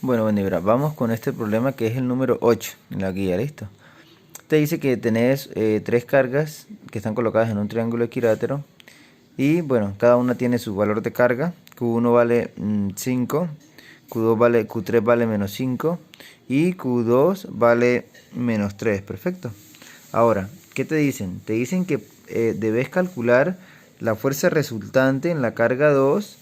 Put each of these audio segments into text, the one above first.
Bueno, mira, vamos con este problema que es el número 8 en la guía, ¿listo? Te dice que tenés tres cargas que están colocadas en un triángulo equilátero y bueno, cada una tiene su valor de carga. Q1 vale 5, Q2 vale, Q3 vale menos 5 y Q2 vale menos 3, perfecto. Ahora, ¿qué te dicen? Te dicen que debes calcular la fuerza resultante en la carga 2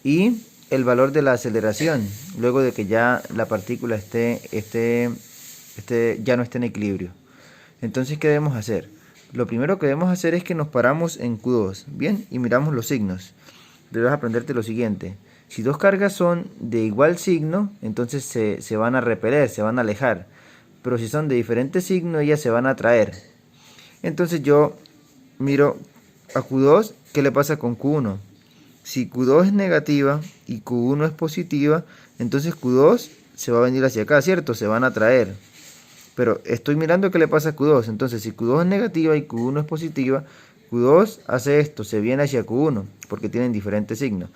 y el valor de la aceleración luego de que ya la partícula ya no esté en equilibrio. Entonces, ¿qué debemos hacer? Lo primero que debemos hacer es que nos paramos en Q2, ¿bien? Y miramos los signos. Debes aprenderte lo siguiente. Si dos cargas son de igual signo, entonces se van a repeler, se van a alejar. Pero si son de diferente signo, ellas se van a atraer. Entonces yo miro a Q2, ¿qué le pasa con Q1? Si Q2 es negativa y Q1 es positiva, entonces Q2 se va a venir hacia acá, ¿cierto? Se van a atraer. Pero estoy mirando qué le pasa a Q2. Entonces, si Q2 es negativa y Q1 es positiva, Q2 hace esto, se viene hacia Q1, porque tienen diferentes signos.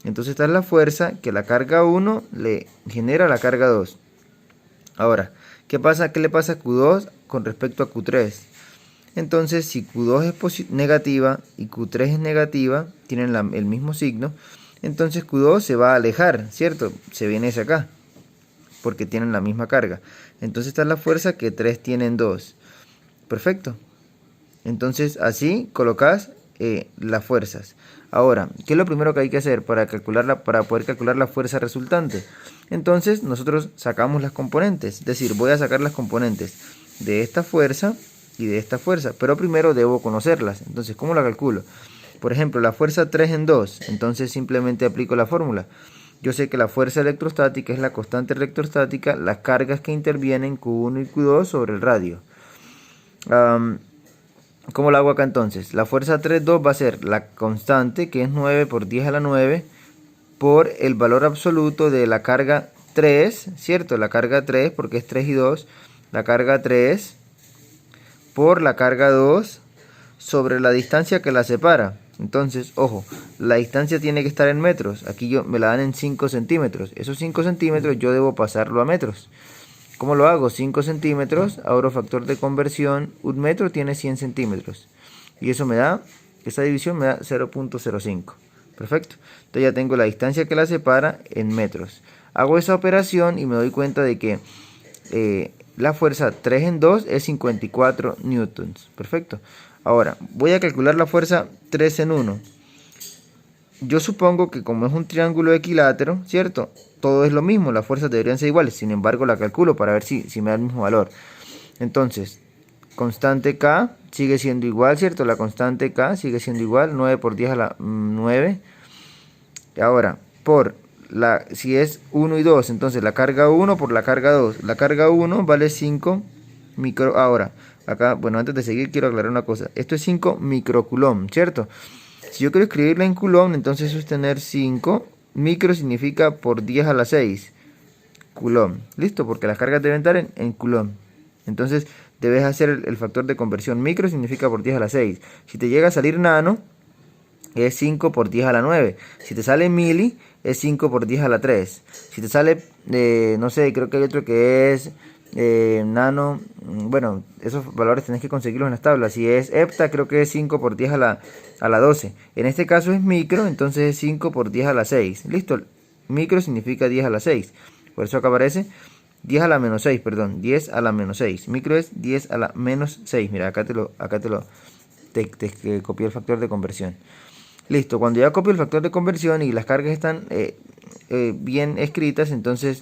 Entonces, esta es la fuerza que la carga 1 le genera a la carga 2. Ahora, ¿qué pasa? ¿Qué le pasa a Q2 con respecto a Q3? Entonces, si Q2 es negativa y Q3 es negativa, tienen el mismo signo, entonces Q2 se va a alejar, ¿cierto? Se viene hacia acá, porque tienen la misma carga. Entonces esta es la fuerza que 3 tienen 2. Perfecto. Entonces así colocas las fuerzas. Ahora, ¿qué es lo primero que hay que hacer para poder calcular la fuerza resultante? Entonces nosotros sacamos las componentes. Es decir, voy a sacar las componentes de esta fuerza y de esta fuerza. Pero primero debo conocerlas. Entonces, ¿cómo la calculo? Por ejemplo, la fuerza 3 en 2. Entonces simplemente aplico la fórmula. Yo sé que la fuerza electrostática es la constante electrostática, las cargas que intervienen Q1 y Q2 sobre el radio. ¿Cómo lo hago acá entonces? La fuerza 3,2 va a ser la constante, que es 9 por 10 a la 9, por el valor absoluto de la carga 3, ¿cierto? La carga 3, porque es 3 y 2, la carga 3 por la carga 2 sobre la distancia que la separa. Entonces, ojo, la distancia tiene que estar en metros. Aquí me la dan en 5 centímetros. Esos 5 centímetros yo debo pasarlo a metros. ¿Cómo lo hago? 5 centímetros, abro factor de conversión. Un metro tiene 100 centímetros. Y eso me da, esa división me da 0,05. Perfecto. Entonces ya tengo la distancia que la separa en metros. Hago esa operación y me doy cuenta de que la fuerza 3 en 2 es 54 newtons. Perfecto. Ahora, voy a calcular la fuerza 3 en 1. Yo supongo que como es un triángulo equilátero, ¿cierto? Todo es lo mismo, las fuerzas deberían ser iguales. Sin embargo, la calculo para ver si me da el mismo valor. Entonces, constante K sigue siendo igual, ¿cierto? La constante K sigue siendo igual, 9 por 10 a la 9. Ahora, si es 1 y 2, entonces la carga 1 por la carga 2. La carga 1 vale 5 micro. Ahora, acá, bueno, antes de seguir quiero aclarar una cosa. Esto es 5 microcoulomb, ¿cierto? Si yo quiero escribirla en coulomb, entonces eso es tener 5. Micro significa por 10 a la 6 coulomb. ¿Listo? Porque las cargas deben estar en coulomb. Entonces debes hacer el factor de conversión. Micro significa por 10 a la 6. Si te llega a salir nano, es 5 por 10 a la 9. Si te sale mili, es 5 por 10 a la 3. Si te sale, no sé, creo que hay otro que es nano. Bueno, esos valores tenés que conseguirlos en las tablas. Si es hepta, creo que es 5 por 10 a la 12. En este caso es micro, entonces es 5 por 10 a la 6. Listo, micro significa 10 a la 6. Por eso acá aparece 10 a la menos 6, perdón, 10 a la menos 6. Micro es 10 a la menos 6. Mira, te copié el factor de conversión. Listo, cuando ya copio el factor de conversión y las cargas están bien escritas, entonces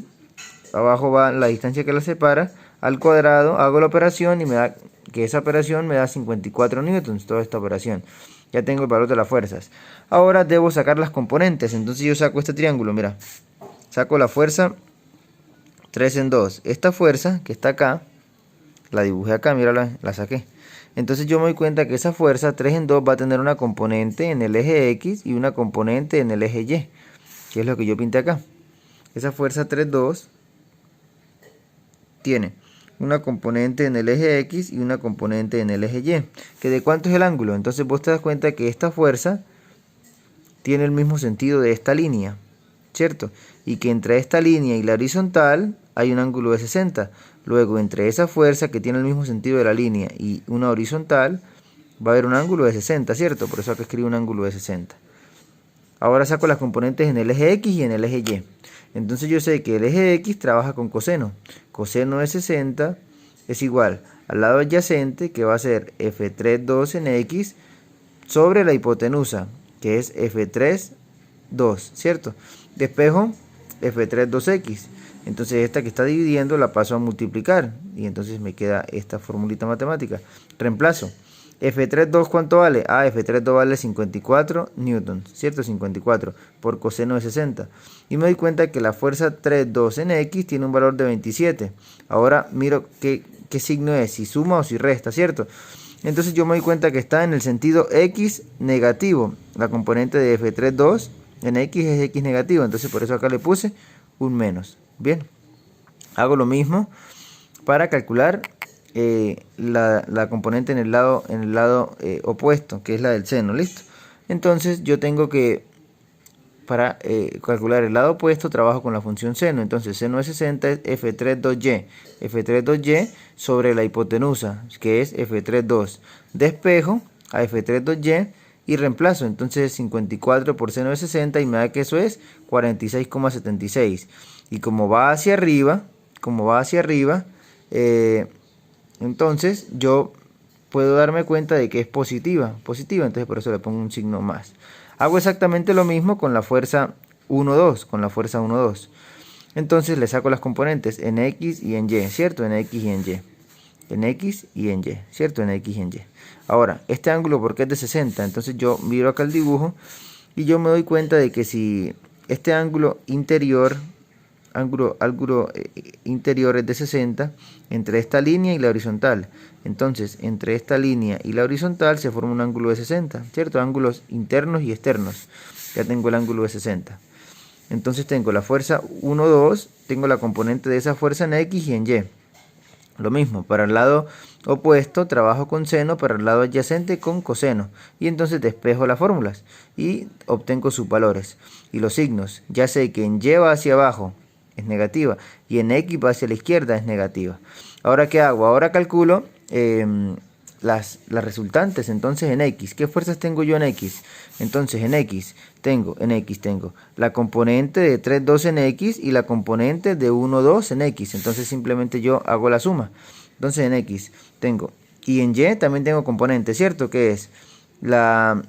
abajo va la distancia que las separa al cuadrado, hago la operación y me da que esa operación me da 54 newtons, toda esta operación. Ya tengo el valor de las fuerzas. Ahora debo sacar las componentes, entonces yo saco este triángulo, mira. Saco la fuerza 3 en 2. Esta fuerza que está acá, la dibujé acá, mira, la saqué. Entonces yo me doy cuenta que esa fuerza 3 en 2 va a tener una componente en el eje X y una componente en el eje Y, que es lo que yo pinté acá. Esa fuerza 3,2 tiene una componente en el eje X y una componente en el eje Y. ¿Que de cuánto es el ángulo? Entonces vos te das cuenta que esta fuerza tiene el mismo sentido de esta línea. ¿cierto? Y que entre esta línea y la horizontal hay un ángulo de 60. Luego, entre esa fuerza que tiene el mismo sentido de la línea y una horizontal, va a haber un ángulo de 60, ¿cierto? Por eso acá escribo un ángulo de 60. Ahora saco las componentes en el eje X y en el eje Y. Entonces yo sé que el eje X trabaja con coseno. Coseno de 60 es igual al lado adyacente, que va a ser F3,2 en X, sobre la hipotenusa, que es F3,2, ¿cierto? Despejo F3,2X. Entonces esta que está dividiendo la paso a multiplicar. Y entonces me queda esta formulita matemática. Reemplazo. F3,2 ¿cuánto vale? Ah, F3,2 vale 54 newtons, ¿cierto? 54 por coseno de 60. Y me doy cuenta que la fuerza 3,2 en X tiene un valor de 27. Ahora miro qué signo es, si suma o si resta, ¿cierto? Entonces yo me doy cuenta que está en el sentido X negativo. La componente de F3,2 en X es X negativo. Entonces por eso acá le puse un menos. Bien. Hago lo mismo para calcular la componente en el lado opuesto, que es la del seno, ¿listo? Entonces yo tengo que, para calcular el lado opuesto, trabajo con la función seno. Entonces seno de 60 es F3,2y. F3,2y sobre la hipotenusa, que es F3,2. Despejo a F3,2y y reemplazo. Entonces 54 por seno de 60 y me da que eso es 46,76. Y como va hacia arriba, entonces yo puedo darme cuenta de que es positiva, entonces por eso le pongo un signo más. Hago exactamente lo mismo con la fuerza 1,2, Entonces le saco las componentes en X y en Y, ¿cierto? En X y en Y. En X y en Y, ¿cierto? En X y en Y. Ahora, este ángulo, ¿por qué es de 60? Entonces yo miro acá el dibujo y yo me doy cuenta de que si este ángulo interior es de 60 entre esta línea y la horizontal. Entonces, entre esta línea y la horizontal se forma un ángulo de 60, ¿cierto? Ángulos internos y externos. Ya tengo el ángulo de 60. Entonces tengo la fuerza 1,2, tengo la componente de esa fuerza en X y en Y. Lo mismo, para el lado opuesto trabajo con seno, para el lado adyacente con coseno. Y entonces despejo las fórmulas y obtengo sus valores. Y los signos, ya sé que en Y va hacia abajo, es negativa, y en X va hacia la izquierda, es negativa. Ahora, ¿qué hago? Ahora calculo las resultantes. Entonces en X, ¿qué fuerzas tengo yo en X? Entonces en X tengo la componente de 3,2 en X y la componente de 1,2 en X. Entonces simplemente yo hago la suma. Entonces en X tengo, y en Y también tengo componente, ¿cierto? Que es la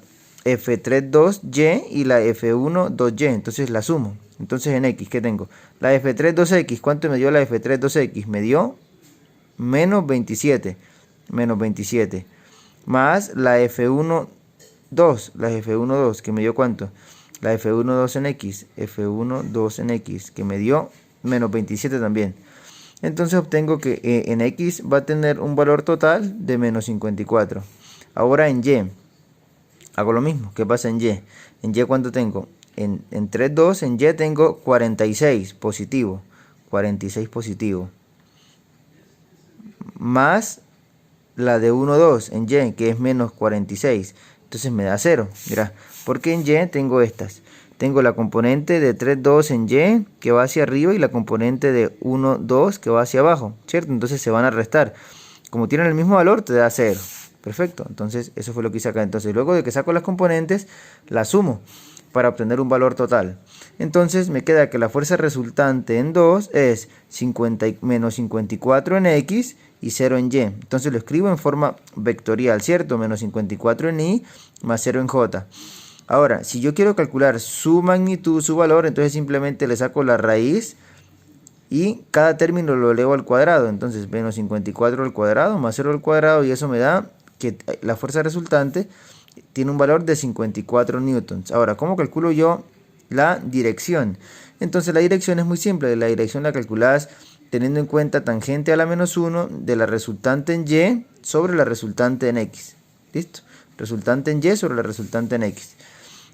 F3,2Y y la F1,2Y. Entonces la sumo. Entonces en X, ¿qué tengo? La F3,2X, ¿cuánto me dio la F3,2X? Me dio menos 27. Más la F1,2, que me dio ¿cuánto? La F1,2 en X, que me dio menos 27 también. Entonces obtengo que en X va a tener un valor total de menos 54. Ahora en Y, hago lo mismo. ¿Qué pasa en Y? En Y, ¿cuánto tengo? En 3,2, en Y tengo 46 positivo. Más la de 1,2 en Y, que es menos 46. Entonces me da 0. Mira, porque en Y tengo estas. Tengo la componente de 3,2 en Y, que va hacia arriba, y la componente de 1,2 que va hacia abajo, ¿cierto? Entonces se van a restar. Como tienen el mismo valor, te da 0. Perfecto. Entonces eso fue lo que hice acá. Entonces luego de que saco las componentes, las sumo para obtener un valor total. Entonces me queda que la fuerza resultante en 2 es menos 54 en X y 0 en Y. Entonces lo escribo en forma vectorial, ¿cierto? Menos 54 en Y más 0 en J. Ahora, si yo quiero calcular su magnitud, su valor, entonces simplemente le saco la raíz y cada término lo elevo al cuadrado. Entonces menos 54 al cuadrado más 0 al cuadrado, y eso me da que la fuerza resultante tiene un valor de 54 newtons. Ahora, ¿cómo calculo yo la dirección? Entonces la dirección es muy simple. La dirección la calculas teniendo en cuenta tangente a la menos 1 de la resultante en Y sobre la resultante en X. ¿Listo? Resultante en Y sobre la resultante en X.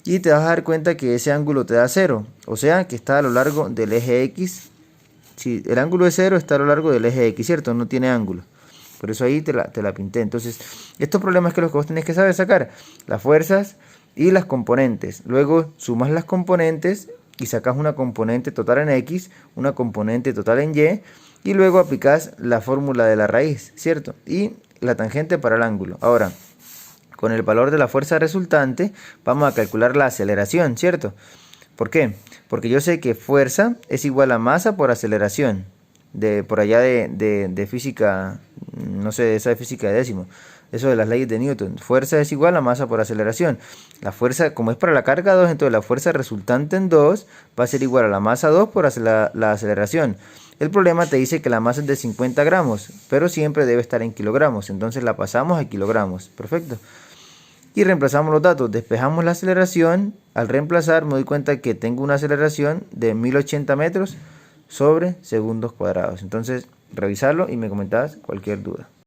Y te vas a dar cuenta que ese ángulo te da 0. O sea que está a lo largo del eje X. Si el ángulo es 0, está a lo largo del eje X, ¿cierto? No tiene ángulo. Por eso ahí te la pinté. Entonces, estos problemas que los que vos tenés que saber sacar, las fuerzas y las componentes. Luego sumas las componentes y sacas una componente total en X, una componente total en Y, y luego aplicas la fórmula de la raíz, ¿cierto? Y la tangente para el ángulo. Ahora, con el valor de la fuerza resultante, vamos a calcular la aceleración, ¿cierto? ¿Por qué? Porque yo sé que fuerza es igual a masa por aceleración. Por allá de física, no sé, esa de física de décimo. Eso de las leyes de Newton. Fuerza es igual a masa por aceleración. La fuerza, como es para la carga 2, entonces la fuerza resultante en 2 va a ser igual a la masa 2 por la aceleración. El problema te dice que la masa es de 50 gramos, pero siempre debe estar en kilogramos. Entonces la pasamos a kilogramos. Perfecto. Y reemplazamos los datos. Despejamos la aceleración. Al reemplazar me doy cuenta que tengo una aceleración de 1080 metros sobre segundos cuadrados. Entonces revisarlo y me comentabas cualquier duda.